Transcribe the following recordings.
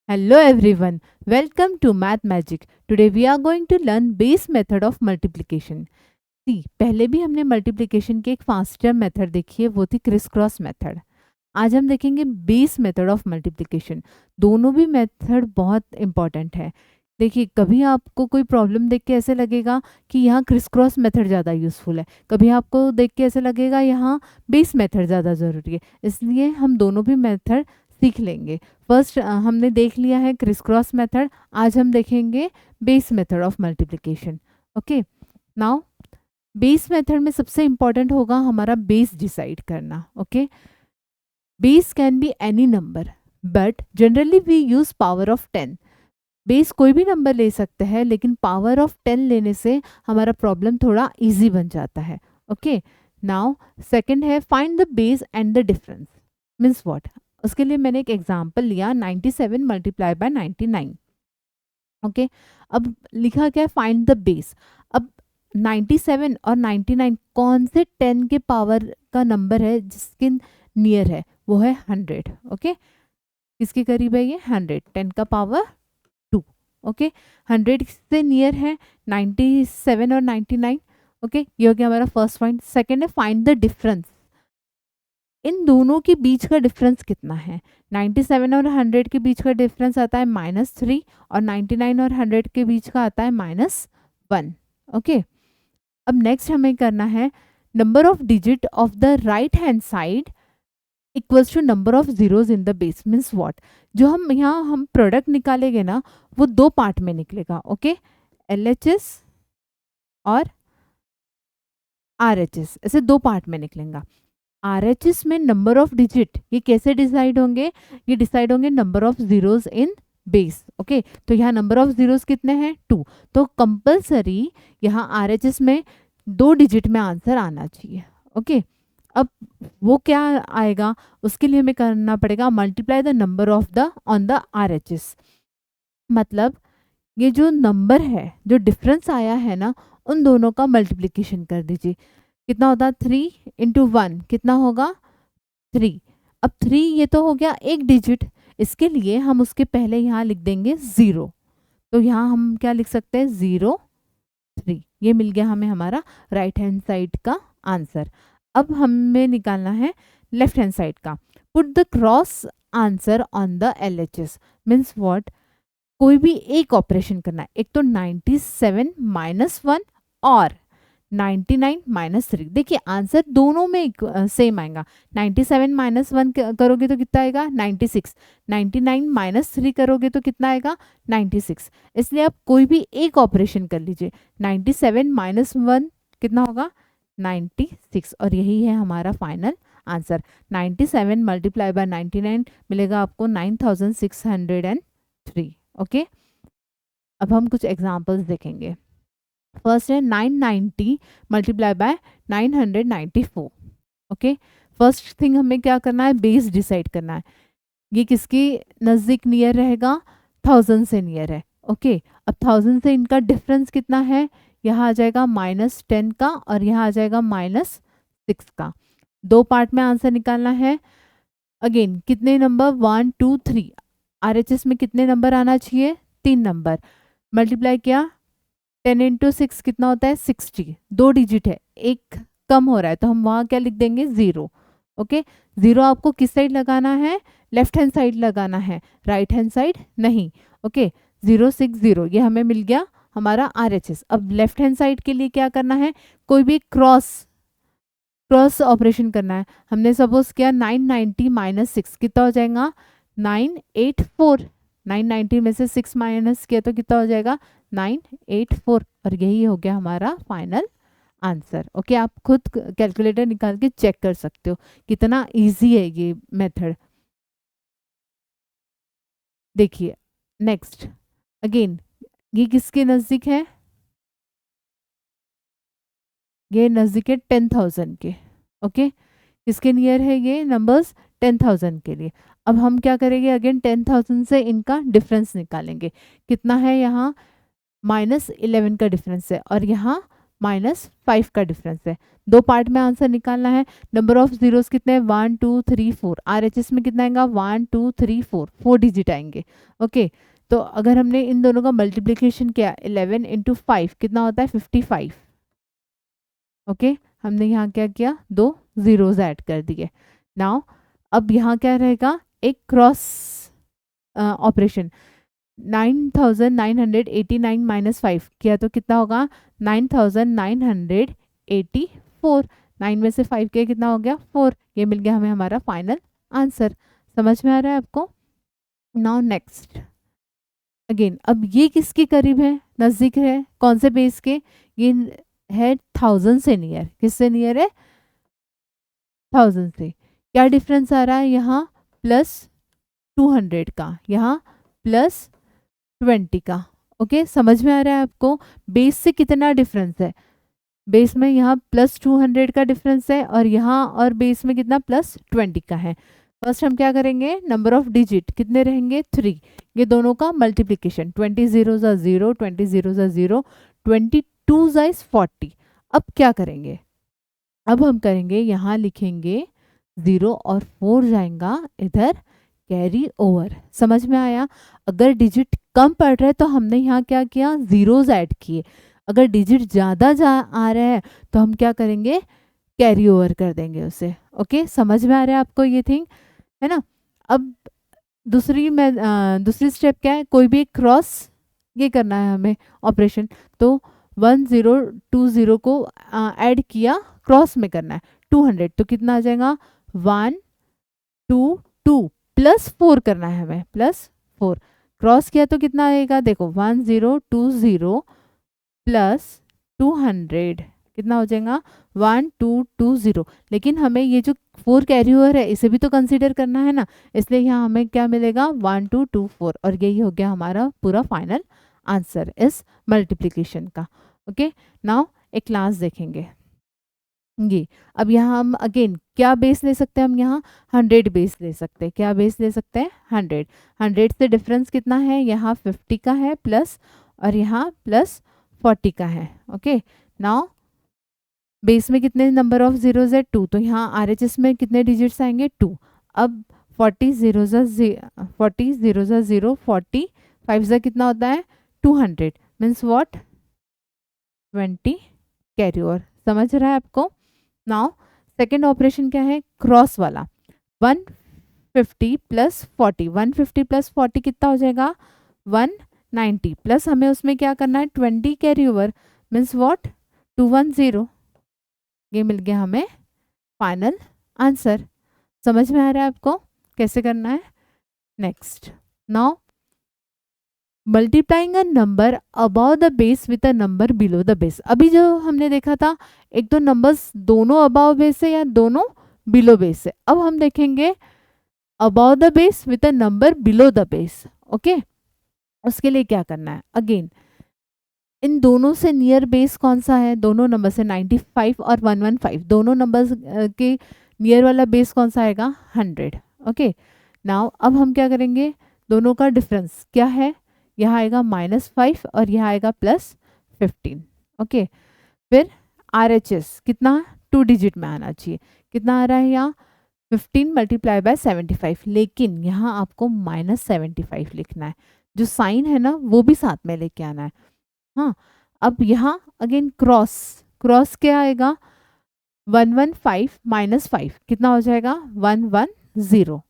Hello everyone, welcome to Math Magic. Today we are going to learn base method of multiplication. See, पहले भी हमने multiplication की एक faster method देखी है, वो थी क्रिस क्रॉस मेथड. आज हम देखेंगे बेस मेथड ऑफ मल्टीप्लिकेशन. दोनों भी मेथड बहुत इंपॉर्टेंट है. देखिए, कभी आपको कोई प्रॉब्लम देख के ऐसे लगेगा कि यहाँ क्रिस क्रॉस मेथड ज़्यादा यूज़फुल है, कभी आपको देख के ऐसे लगेगा यहाँ बेस मेथड ज़्यादा ज़रूरी है. इसलिए हम दोनों भी मेथड सीख लेंगे. फर्स्ट हमने देख लिया है क्रिस क्रॉस मेथड. आज हम देखेंगे base method of multiplication. Okay, now base method में सबसे इंपॉर्टेंट होगा हमारा बेस डिसाइड करना. Okay, base can be any number but generally we use power of 10. Base कोई भी नंबर ले सकते हैं, लेकिन पावर ऑफ 10 लेने से हमारा प्रॉब्लम थोड़ा इजी बन जाता है. ओके, नाउ सेकंड है find the base and the difference. Means what? उसके लिए मैंने एक एग्जांपल लिया 97 मल्टीप्लाई बाय 99. ओके, अब लिखा क्या है? Find the base. अब 97 और 99 कौन से 10 के पावर का नंबर है जिसके नियर है? वो है 100. ओके, किसके करीब है ये? 100. 10 का पावर 2. ओके, 100 से नियर है 97 और 99. ओके, ये हो गया हमारा फर्स्ट पॉइंट. सेकेंड है फाइंड द डिफरेंस. इन दोनों के बीच का डिफरेंस कितना है? 97 और 100 के बीच का डिफरेंस आता है -3 और 99 और 100 के बीच का आता है -1. ओके, अब नेक्स्ट हमें करना है number of digit of the right hand side equals to number of zeros in the base. Means what? जो हम यहाँ हम प्रोडक्ट निकालेंगे ना, वो दो पार्ट में निकलेगा. ओके, LHS और RHS, ऐसे दो पार्ट में निकलेगा. RHS में नंबर ऑफ डिजिट ये कैसे डिसाइड होंगे? ये डिसाइड होंगे number of zeros in base. Okay, तो यहाँ नंबर ऑफ जीरोज कितने हैं? 2. तो कंपल्सरी यहाँ RHS में 2 डिजिट में आंसर आना चाहिए. ओके, अब वो क्या आएगा? उसके लिए हमें करना पड़ेगा multiply the number of the on the RHS. मतलब ये जो नंबर है, जो डिफरेंस आया है ना, उन दोनों का मल्टीप्लिकेशन कर दीजिए. कितना होता है? 3 इंटू 1 कितना होगा? 3. अब 3 ये तो हो गया एक डिजिट. इसके लिए हम उसके पहले यहाँ लिख देंगे 0. तो यहाँ हम क्या लिख सकते हैं? 0 3. ये मिल गया हमें हमारा राइट हैंड साइड का आंसर. अब हमें निकालना है लेफ्ट हैंड साइड का. Put the cross answer on the LHS. Means what? कोई भी एक ऑपरेशन करना है. एक तो 97 -1 और 99 -3. देखिए आंसर दोनों में सेम आएगा. 97 -1 करोगे तो कितना आएगा? 96. 99 -3 करोगे तो कितना आएगा? 96. इसलिए आप कोई भी एक ऑपरेशन कर लीजिए. 97 -1 कितना होगा? 96. और यही है हमारा फाइनल आंसर. 97 मल्टीप्लाई बाय 99 मिलेगा आपको 9603. ओके, अब हम कुछ एग्जांपल्स देखेंगे. फर्स्ट है 990 multiply by 994. Okay, first thing हमें क्या करना है? बेस डिसाइड करना है. ये किसके नज़दीक नियर रहेगा? 1000 से नियर है. ओके, अब 1000 से इनका डिफरेंस कितना है? यहाँ आ जाएगा -10 का और यहाँ आ जाएगा -6 का. दो पार्ट में आंसर निकालना है. अगेन कितने नंबर? 1 2 3. RHS में कितने नंबर आना चाहिए? 3 नंबर. मल्टीप्लाई किया 10 इंटू 6 कितना होता है? 60. 2 डिजिट है, एक कम हो रहा है, तो हम वहाँ क्या लिख देंगे? 0. ओके, 0 आपको किस साइड लगाना है? लेफ्ट हैंड साइड लगाना है, राइट हैंड साइड नहीं. ओके, 060 ये हमें मिल गया हमारा RHS. अब लेफ्ट हैंड साइड के लिए क्या करना है? कोई भी क्रॉस ऑपरेशन करना है. हमने सपोज किया 990 -6 कितना हो जाएगा? 984. 990 में से 6 माइनस किया तो कितना हो जाएगा? 984. और यही हो गया हमारा फाइनल आंसर. ओके, आप खुद कैलकुलेटर निकाल के चेक कर सकते हो कितना इजी है ये मेथड. देखिए नेक्स्ट, अगेन ये किसके नज़दीक है? ये नज़दीक है 10,000 के. ओके, किसके नियर है ये नंबर्स? 10,000 के लिए. अब हम क्या करेंगे? अगेन 10,000 से इनका डिफरेंस निकालेंगे. कितना है? यहाँ -11 का डिफरेंस है और यहाँ -5 का डिफरेंस है। दो पार्ट में आंसर निकालना है। नंबर ऑफ जीरोस कितने हैं 1 2 3 4। RHS में कितना आएगा 1 2 3 4 डिजिट आएंगे। ओके, तो अगर हमने इन दोनों का मल्टीप्लिकेशन किया 11 × 5 कितना होता है 55। ओके, हमने यहाँ क्या किया, दो जीरोज ऐड कर दिए। नाउ अब यहाँ क्या रहेगा, एक क्रॉस ऑपरेशन। 9989 -5 किया तो कितना होगा 9984। 9 में से 5 किया कितना हो गया 4। ये मिल गया हमें हमारा फाइनल आंसर। समझ में आ रहा है आपको? नाउ नेक्स्ट अगेन, अब ये किसके करीब है, नज़दीक है, कौन से बेस के, ये है 1000 से नियर। किससे नियर है 1000 से। क्या डिफरेंस आ रहा है यहाँ +200 का, यहाँ +20 का। ओके, समझ में आ रहा है आपको? बेस से कितना डिफरेंस है, बेस में यहाँ +200 का डिफरेंस है और यहाँ और बेस में कितना +20 का है। फर्स्ट हम क्या करेंगे, नंबर ऑफ डिजिट कितने रहेंगे 3, ये दोनों का मल्टीप्लिकेशन। 20 0 0, 20 0 0, 22 40। अब क्या करेंगे, अब हम करेंगे यहाँ लिखेंगे 0 और 4 जाएगा इधर कैरी ओवर। समझ में आया? अगर डिजिट कम पड़ रहा है तो हमने यहाँ क्या किया, जीरोज ऐड किए। अगर डिजिट ज़्यादा आ रहा है तो हम क्या करेंगे, कैरी ओवर कर देंगे उसे। ओके, समझ में आ रहा है आपको ये थिंग, है ना? अब दूसरी स्टेप क्या है, कोई भी क्रॉस ये करना है हमें ऑपरेशन। तो 1 0 2 0 को ऐड किया, क्रॉस में करना है 200 तो कितना आ जाएगा 1 2 2 +4 करना है हमें, +4 क्रॉस किया तो कितना आएगा, देखो 1 0 2 0 +200 कितना हो जाएगा 1 2 2 0। लेकिन हमें ये जो 4 कैरी ओवर है इसे भी तो कंसीडर करना है ना, इसलिए यहाँ हमें क्या मिलेगा 1 2 2 4 और यही हो गया हमारा पूरा फाइनल आंसर इस मल्टीप्लिकेशन का। ओके, नाउ एक क्लास देखेंगे ये। अब यहाँ हम अगेन क्या बेस ले सकते हैं, हम यहाँ 100 बेस ले सकते हैं। क्या बेस ले सकते हैं 100। 100 से डिफरेंस कितना है, यहाँ 50 का है प्लस और यहाँ +40 का है। ओके, नाउ बेस में कितने नंबर ऑफ जीरोज है 2, तो यहाँ RHS में कितने डिजिट्स आएंगे 2। अब 40 0 40 0 0 40 5 ज़ा कितना होता है 200 मीन्स व्हाट 20 कैरी ओवर। समझ रहा है आपको? नाउ सेकेंड ऑपरेशन क्या है, क्रॉस वाला। 150 + 40, 150 + 40 कितना हो जाएगा 190 प्लस हमें उसमें क्या करना है 20 कैरी ओवर मीन्स व्हाट 210। ये मिल गया हमें फाइनल आंसर। समझ में आ रहा है आपको कैसे करना है? Next, now multiplying a number above the base with a number below the base. अभी जो हमने देखा था एक तो नंबर्स दोनों अबव बेस है या दोनों बिलो बेस है। अब हम देखेंगे above the base with a number below the base. Okay, उसके लिए क्या करना है, अगेन इन दोनों से नियर बेस कौन सा है, दोनों नंबर से 95 और 115 दोनों नंबर्स के नियर वाला बेस कौन सा आएगा 100। ओके, नाउ अब हम क्या करेंगे, दोनों का डिफरेंस क्या है, यहाँ आएगा -5 और यहाँ आएगा +15। ओके, फिर RHS कितना 2 डिजिट में आना चाहिए, कितना आ रहा है यहाँ 15 × 75, लेकिन यहाँ आपको -75 लिखना है, जो साइन है ना वो भी साथ में लेके आना है। हाँ, अब यहाँ अगेन क्रॉस, क्रॉस क्या आएगा 115 -5 कितना हो जाएगा 110।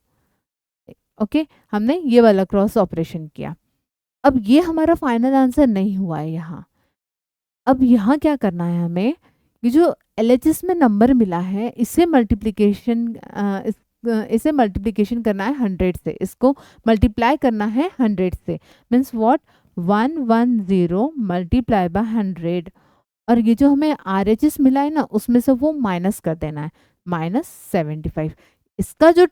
ओके, हमने ये वाला क्रॉस ऑपरेशन किया। अब ये हमारा फाइनल आंसर नहीं हुआ है यहाँ। अब यहाँ क्या करना है हमें, ये जो LHS में नंबर मिला है इसे मल्टीप्लिकेशन इसे मल्टीप्लिकेशन करना है 100 से, इसको मल्टीप्लाई करना है 100 से मीन्स व्हाट 110 × 100। और ये जो हमें RHS मिला है ना उसमें से वो माइनस कर देना है -75। इसका जो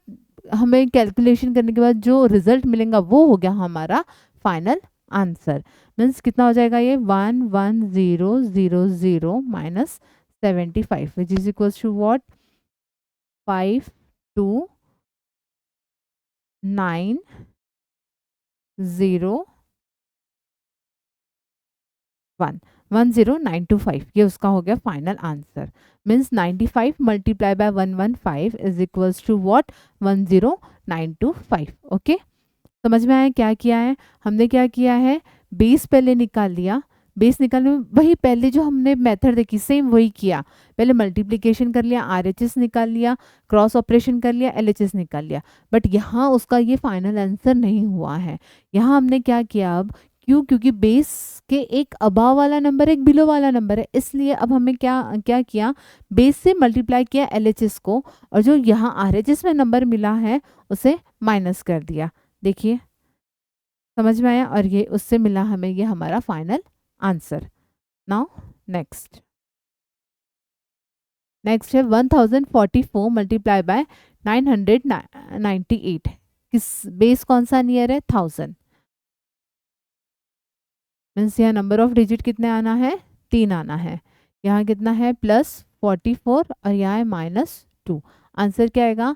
हमें कैलकुलेशन करने के बाद जो रिजल्ट मिलेगा वो हो गया हमारा फाइनल आंसर। मीन्स कितना हो जाएगा ये 11000 -75 which is equal to what 5290 1। 10925, ये उसका हो गया final answer. Means 95 multiply by 115 is equals to what, 10925। Okay, समझ में आया क्या किया है हमने? क्या किया है, बेस पहले निकाल लिया। बेस निकालने में वही पहले जो हमने मेथड देखी सेम वही किया। पहले मल्टीप्लिकेशन कर लिया, आरएचएस निकाल लिया, क्रॉस ऑपरेशन कर लिया, एलएचएस निकाल लिया। बट यहाँ उसका ये फाइनल आंसर नहीं हुआ है। यहाँ हमने क्या किया अब, क्योंकि बेस के एक अबाव वाला नंबर एक बिलो वाला नंबर है, इसलिए अब हमें क्या क्या किया, बेस से मल्टीप्लाई किया एलएचएस को, और जो यहाँ आरएचएस में नंबर मिला है उसे माइनस कर दिया। देखिए समझ में आया, और ये उससे मिला हमें ये हमारा फाइनल आंसर। नाउ नेक्स्ट है 1044 मल्टीप्लाई बाय 998। किस बेस कौन सा नियर है, 1000। मीन्स यहाँ नंबर ऑफ डिजिट कितने आना है, 3 आना है। यहाँ कितना है, +44 और यहाँ है -2। आंसर क्या आएगा,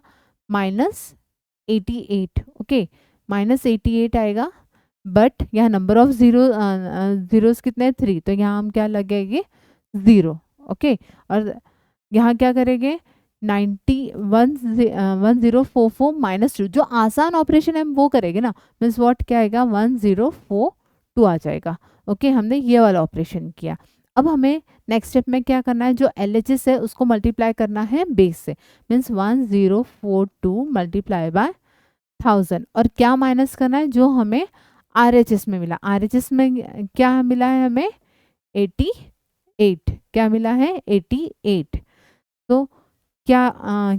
-88। ओके, -88 आएगा। बट यहाँ नंबर ऑफ जीरोस कितने हैं, 3, तो यहाँ हम क्या लगेंगे, 0। ओके, और यहाँ क्या करेंगे, 1044 -2, जो आसान ऑपरेशन है हम वो करेंगे ना। मीन्स व्हाट क्या आएगा, 1042 आ जाएगा। ओके, हमने ये वाला ऑपरेशन किया। अब हमें नेक्स्ट स्टेप में क्या करना है, जो एलएचएस है उसको मल्टीप्लाई करना है बेस से। मीन्स 1042 मल्टीप्लाई बाय 1000, और क्या माइनस करना है, जो हमें आरएचएस में मिला। आरएचएस में क्या मिला है हमें, 88। क्या मिला है, 88। तो क्या आ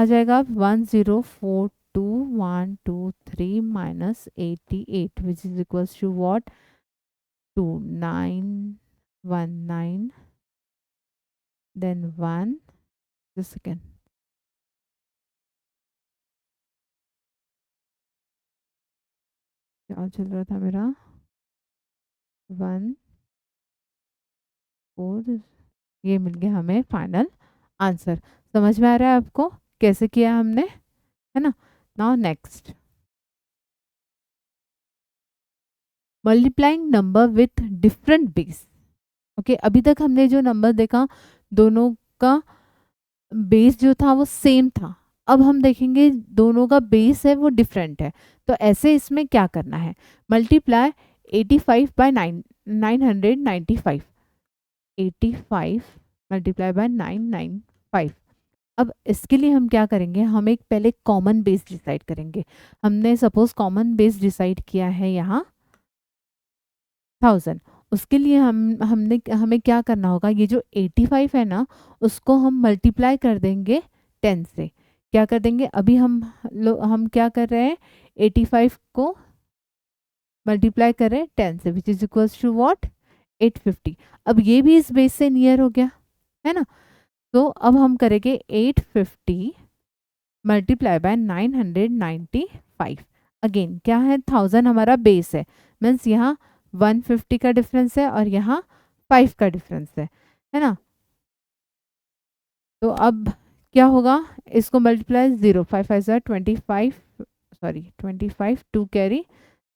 जाएगा, 1042 123 -88 which is equals to what, 2919 then 1 second, क्या चल रहा था मेरा, 1 4, ये मिल गया हमें फाइनल आंसर। समझ में आ रहा है आपको कैसे किया हमने, है ना। Now next, multiplying number with different base. Okay, अभी तक हमने जो नंबर देखा दोनों का बेस जो था वो सेम था। अब हम देखेंगे दोनों का बेस है वो डिफरेंट है। तो ऐसे इसमें क्या करना है, मल्टीप्लाई 85 बाय 995। 85 multiply by 995। अब इसके लिए हम क्या करेंगे, हम एक पहले कॉमन बेस डिसाइड करेंगे। हमने सपोज कॉमन बेस डिसाइड किया है यहाँ 1000। उसके लिए हमें क्या करना होगा, ये जो 85 है ना उसको हम मल्टीप्लाई कर देंगे 10 से। क्या कर देंगे, अभी हम क्या कर रहे हैं, 85 को मल्टीप्लाई कर रहे हैं 10 से, which is equals to what, 850। अब ये भी इस बेस से नियर हो गया, है ना। तो अब हम करेंगे 850 मल्टीप्लाई बाय 995। अगेन क्या है, 1000 हमारा बेस है। मीन्स यहाँ 150 का डिफरेंस है और यहाँ 5 का डिफरेंस है ना। तो अब क्या होगा, इसको multiply 0 5 5 25, sorry 25, 2 carry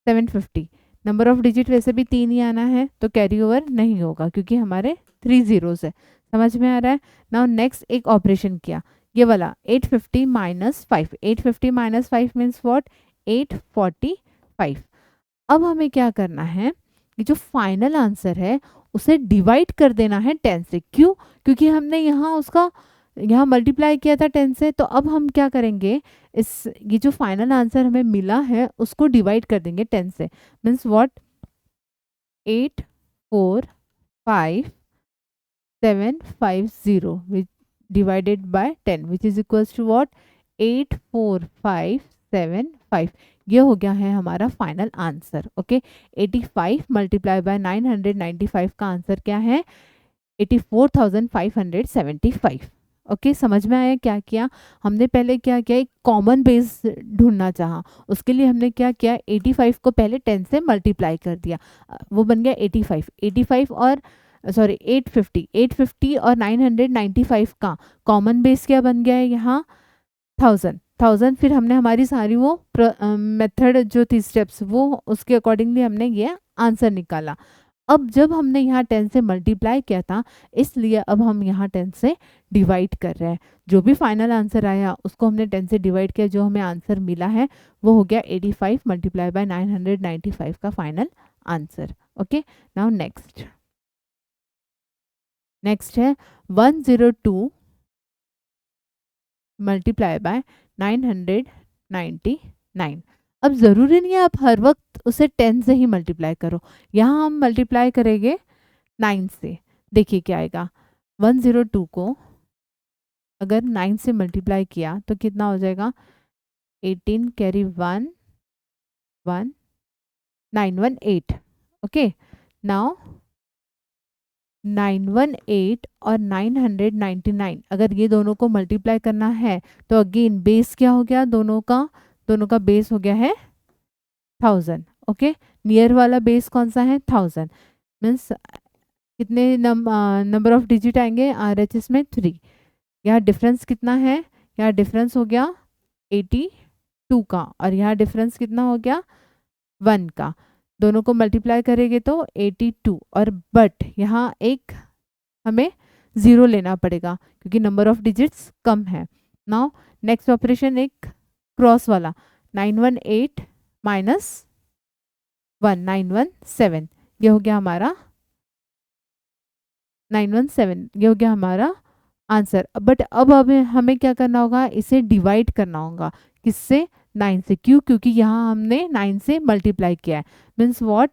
750। Number of digit वैसे भी 3 ही आना है, तो कैरी ओवर नहीं होगा क्योंकि हमारे 3 जीरोस है। समझ में आ रहा है। नाउ नेक्स्ट एक ऑपरेशन किया, ये वाला 850 -5। 850 -5 मीन्स व्हाट, 845। अब हमें क्या करना है, कि जो फाइनल आंसर है उसे डिवाइड कर देना है 10 से। क्यों, क्योंकि हमने यहाँ मल्टीप्लाई किया था 10 से। तो अब हम क्या करेंगे, ये जो फाइनल आंसर हमें मिला है उसको डिवाइड कर देंगे 10 से। Means what, 845,750 divided by 10 which is equals to what, 84575। ये हो गया है हमारा final answer. Okay, 85 multiply by 995 का आंसर क्या है, 84,575। ओके, समझ में आया क्या किया हमने। पहले क्या किया, एक कॉमन बेस ढूंढना चाहा। उसके लिए हमने क्या किया, 85 को पहले 10 से मल्टीप्लाई कर दिया, वो बन गया 85 और 850 और 995 का कॉमन बेस क्या बन गया है यहाँ, 1000। फिर हमने हमारी सारी वो मेथड जो थी स्टेप्स, वो उसके अकॉर्डिंगली हमने ये आंसर निकाला। अब जब हमने यहाँ 10 से मल्टीप्लाई किया था, इसलिए अब हम यहाँ 10 से डिवाइड कर रहे हैं। जो भी फाइनल आंसर आया उसको हमने 10 से डिवाइड किया, जो हमें आंसर मिला है वो हो गया 85 मल्टीप्लाई बाय 995 का final answer. Okay, now next है 102 मल्टीप्लाई बाय 999। अब ज़रूरी नहीं है आप हर वक्त उसे 10 से ही मल्टीप्लाई करो, यहाँ हम मल्टीप्लाई करेंगे 9 से। देखिए क्या आएगा, 102 को अगर 9 से मल्टीप्लाई किया तो कितना हो जाएगा, 18 कैरी 1 1 918। ओके, नाउ 918 और 999 अगर ये दोनों को मल्टीप्लाई करना है तो अगेन बेस क्या हो गया, दोनों का बेस हो गया है 1000। ओके, नियर वाला बेस कौन सा है, 1000। मीन्स कितने नंबर ऑफ डिजिट आएंगे आरएचएस में, 3। यहाँ डिफरेंस कितना है, यहाँ डिफरेंस हो गया 82 का, और यहाँ डिफरेंस कितना हो गया 1 का। दोनों को मल्टीप्लाई करेंगे तो 82, और बट यहाँ एक हमें 0 लेना पड़ेगा क्योंकि नंबर ऑफ डिजिट्स कम है। नाउ नेक्स्ट ऑपरेशन एक क्रॉस वाला, 918 माइनस 917, ये हो गया हमारा 917, ये हो गया हमारा आंसर। बट अब हमें क्या करना होगा, इसे डिवाइड करना होगा, किससे, 9 से। क्यों, क्योंकि यहाँ हमने 9 से मल्टीप्लाई किया है। Means what,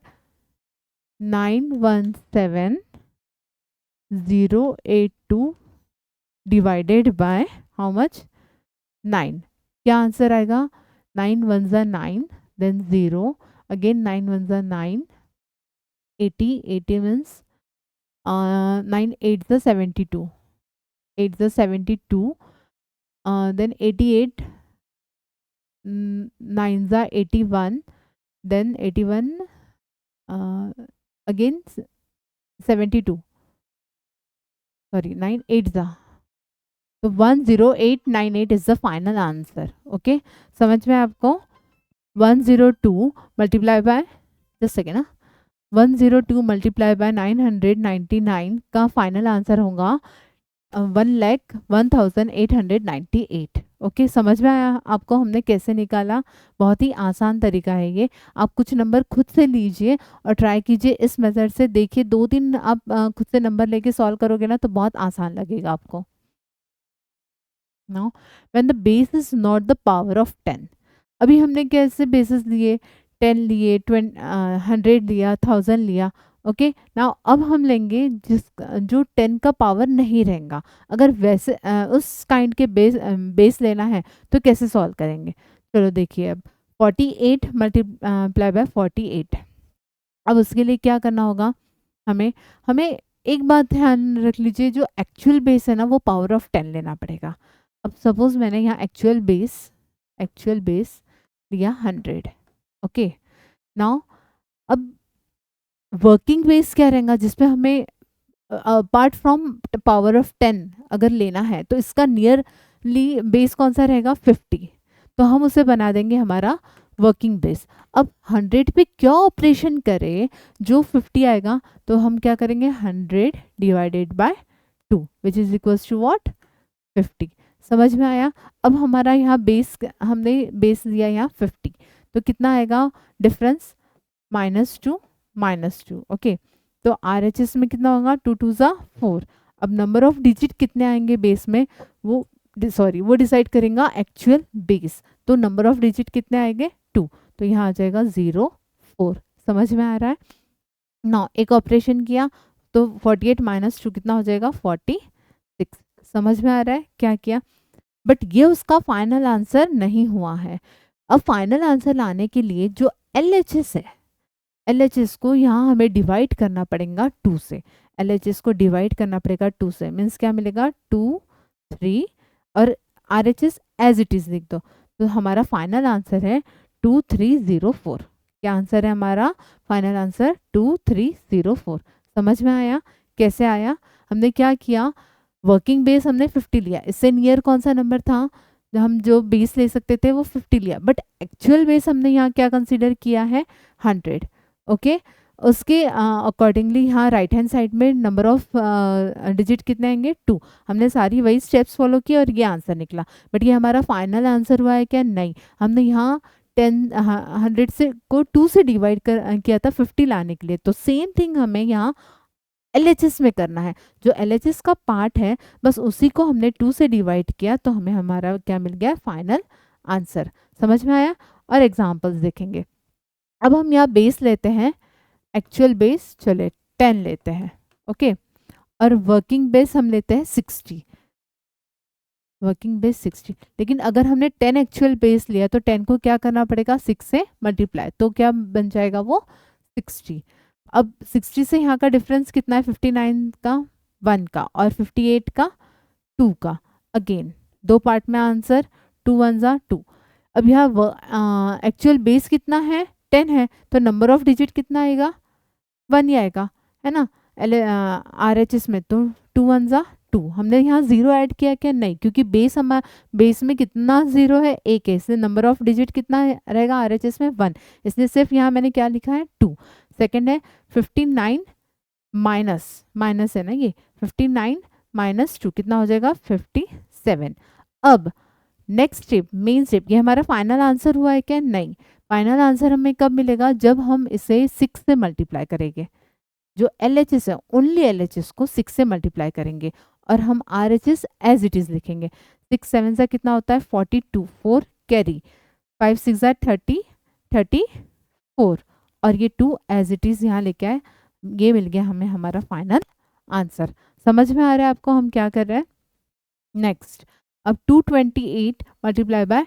917082 divided by how much, 9। क्या आंसर आएगा, 9 1 9, then 0, again 9 1 9, 80 means 9 8 72, 8 72, then 88, 9 81, then 81, again 72, sorry 9 8 तो 10898 is the final answer. Okay, समझ में आपको, 102 मल्टीप्लाई बाय, जस्ट सेकेंड ना, 102 मल्टीप्लाई बाय 999 का फाइनल आंसर होगा 1,01,898। ओके, समझ में आया आपको हमने कैसे निकाला, बहुत ही आसान तरीका है ये। आप कुछ नंबर खुद से लीजिए और ट्राई कीजिए इस मेथड से, देखिए 2-3 आप खुद से नंबर लेके सॉल्व करोगे ना तो बहुत आसान लगेगा आपको। Now when the base is not the power of 10, अभी हमने कैसे बेसिस लिए, 10 लिए, 100 लिया, 1000 लिया। ओके, नाउ अब हम लेंगे जो 10 का पावर नहीं रहेगा। अगर वैसे उस काइंड के बेस लेना है तो कैसे सॉल्व करेंगे, चलो देखिए। अब 48 मल्टीप्लाई बाय 48, अब उसके लिए क्या करना होगा, हमें एक बात ध्यान रख लीजिए, जो एक्चुअल बेस है ना वो पावर ऑफ 10 लेना पड़ेगा। अब सपोज मैंने यहाँ एक्चुअल बेस लिया 100। ओके, नाउ अब वर्किंग बेस क्या रहेगा, जिसपे हमें अपार्ट फ्रॉम पावर ऑफ 10 अगर लेना है तो इसका नियरली बेस कौन सा रहेगा, 50। तो हम उसे बना देंगे हमारा वर्किंग बेस। अब 100 पे क्या ऑपरेशन करें जो 50 आएगा, तो हम क्या करेंगे, 100 divided by 2 which is equals to what, 50। समझ में आया। अब हमारा यहाँ बेस, हमने बेस लिया यहाँ 50, तो कितना आएगा डिफरेंस, -2। ओके, तो RHS में कितना होगा, 2 2 4। अब नंबर ऑफ डिजिट कितने आएंगे बेस में, वो डिसाइड करेगा एक्चुअल बेस। तो नंबर ऑफ डिजिट कितने आएंगे, 2, तो यहाँ आ जाएगा 0 4। समझ में आ रहा है ना। एक ऑपरेशन किया तो 48 - 2 कितना हो जाएगा, 46। समझ में आ रहा है क्या किया। बट ये उसका फाइनल आंसर नहीं हुआ है। अब फाइनल आंसर लाने के लिए जो LHS है, LHS को यहाँ हमें डिवाइड करना पड़ेगा 2 से। LHS को डिवाइड करना पड़ेगा 2 से, मीन्स क्या मिलेगा, 2 3, और RHS एज इट इज लिख दो। तो हमारा फाइनल आंसर है 2304। क्या आंसर है हमारा फाइनल आंसर, 2304। समझ में आया कैसे आया। हमने क्या किया, वर्किंग बेस हमने 50 लिया, इससे नियर कौन सा नंबर था, हम जो बेस ले सकते थे वो 50 लिया, बट एक्चुअल बेस हमने यहाँ क्या कंसीडर किया है, 100। ओके, उसके अकॉर्डिंगली यहाँ राइट हैंड साइड में नंबर ऑफ डिजिट कितने आएंगे 2। हमने सारी वही स्टेप्स फॉलो किए और ये आंसर निकला। बट ये हमारा फाइनल आंसर हुआ है क्या? नहीं, हमने यहाँ 100 से को 2 से डिवाइड किया था 50 लाने के लिए। तो सेम थिंग हमें यहाँ LHS में करना है। जो LHS का पार्ट है बस उसी को हमने 2 से डिवाइड किया, तो हमें हमारा क्या मिल गया? Final answer. समझ में आया? और एग्जांपल्स देखेंगे। अब हम यहाँ बेस लेते हैं, एक्चुअल बेस चले 10 लेते हैं, ओके, और वर्किंग बेस हम लेते हैं 60, वर्किंग बेस 60। लेकिन अगर हमने 10 एक्चुअल बेस लिया तो 10 को क्या करना पड़ेगा? 6 से मल्टीप्लाई, तो क्या बन जाएगा वो? 60। अब 60 से यहाँ का डिफरेंस कितना है? 59 का 1 का और 58 का 2 का। अगेन 2 पार्ट में आंसर, 2 1 ज़ा 2। अब यहाँ एक्चुअल बेस कितना है? 10 है, तो नंबर ऑफ डिजिट कितना आएगा? 1 ही आएगा, है ना। RHS में तो 2 1 ज़ा 2। हमने यहाँ 0 ऐड किया क्या? नहीं, क्योंकि बेस में कितना 0 है? 1 है, इसलिए नंबर ऑफ डिजिट कितना रहेगा RHS में? 1। इसलिए सिर्फ यहाँ मैंने क्या लिखा है? 2। सेकेंड है 59 माइनस है ना, ये 59 माइनस 2 कितना हो जाएगा? 57। अब नेक्स्ट स्टेप, मेन स्टेप, ये हमारा फाइनल आंसर हुआ है क्या? नहीं, फाइनल आंसर हमें कब मिलेगा? जब हम इसे 6 से मल्टीप्लाई करेंगे। जो LHS है ओनली LHS को 6 से मल्टीप्लाई करेंगे और हम RHS एज इट इज़ लिखेंगे। 6 7 से कितना होता है? 42, 4 कैरी, 5 6 30, 34 और ये 2 एज इट इज़ यहाँ लेके आए। ये मिल गया हमें हमारा फाइनल आंसर। समझ में आ रहा है आपको हम क्या कर रहे हैं? नेक्स्ट, अब 228 मल्टीप्लाई बाय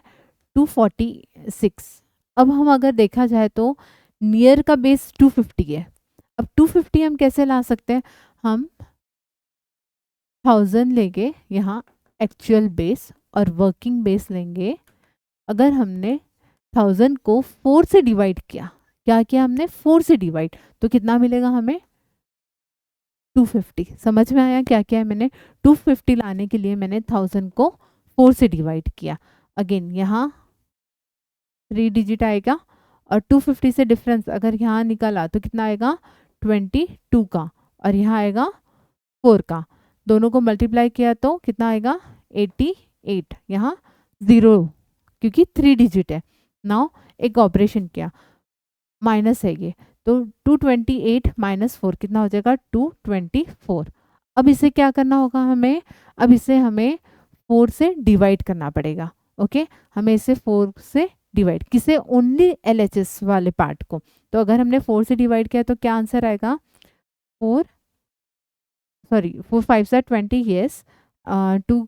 246। अब हम अगर देखा जाए तो नियर का बेस 250 है। अब 250 हम कैसे ला सकते हैं? हम 1000 लेंगे यहाँ एक्चुअल बेस और वर्किंग बेस लेंगे। अगर हमने 1000 को 4 से डिवाइड किया, क्या किया हमने? 4 से डिवाइड, तो कितना मिलेगा हमें? 250। समझ में आया क्या क्या है? मैंने 250 लाने के लिए मैंने 1000 को 4 से डिवाइड किया। अगेन यहाँ 3 डिजिट आएगा और 250 से डिफरेंस अगर यहाँ निकाला तो कितना आएगा? 22 का, और यहाँ आएगा 4 का। दोनों को मल्टीप्लाई किया तो कितना आएगा? 88। यहाँ 0 क्योंकि 3 डिजिट है। नाउ एक ऑपरेशन किया, माइनस है ये, तो 228 माइनस 4 कितना हो जाएगा? 224। अब इसे क्या करना होगा हमें? अब इसे हमें 4 से डिवाइड करना पड़ेगा। ओके, हमें इसे 4 से डिवाइड, किसे? ओनली LHS वाले पार्ट को। तो अगर हमने 4 से डिवाइड किया तो क्या आंसर आएगा? 4 5 सा 20, यस, 2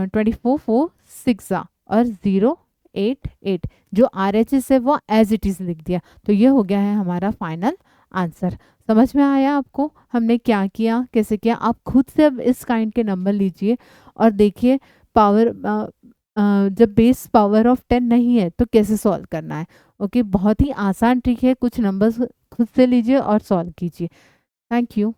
24 4 6 और 0 8 8। जो RHS है वो एज इट इज़ लिख दिया। तो ये हो गया है हमारा फाइनल आंसर। समझ में आया आपको हमने क्या किया, कैसे किया? आप खुद से अब इस काइंड के नंबर लीजिए और देखिए पावर जब बेस पावर ऑफ 10 नहीं है तो कैसे सॉल्व करना है। ओके, बहुत ही आसान ट्रिक है। कुछ नंबर्स खुद से लीजिए और सॉल्व कीजिए। Thank you.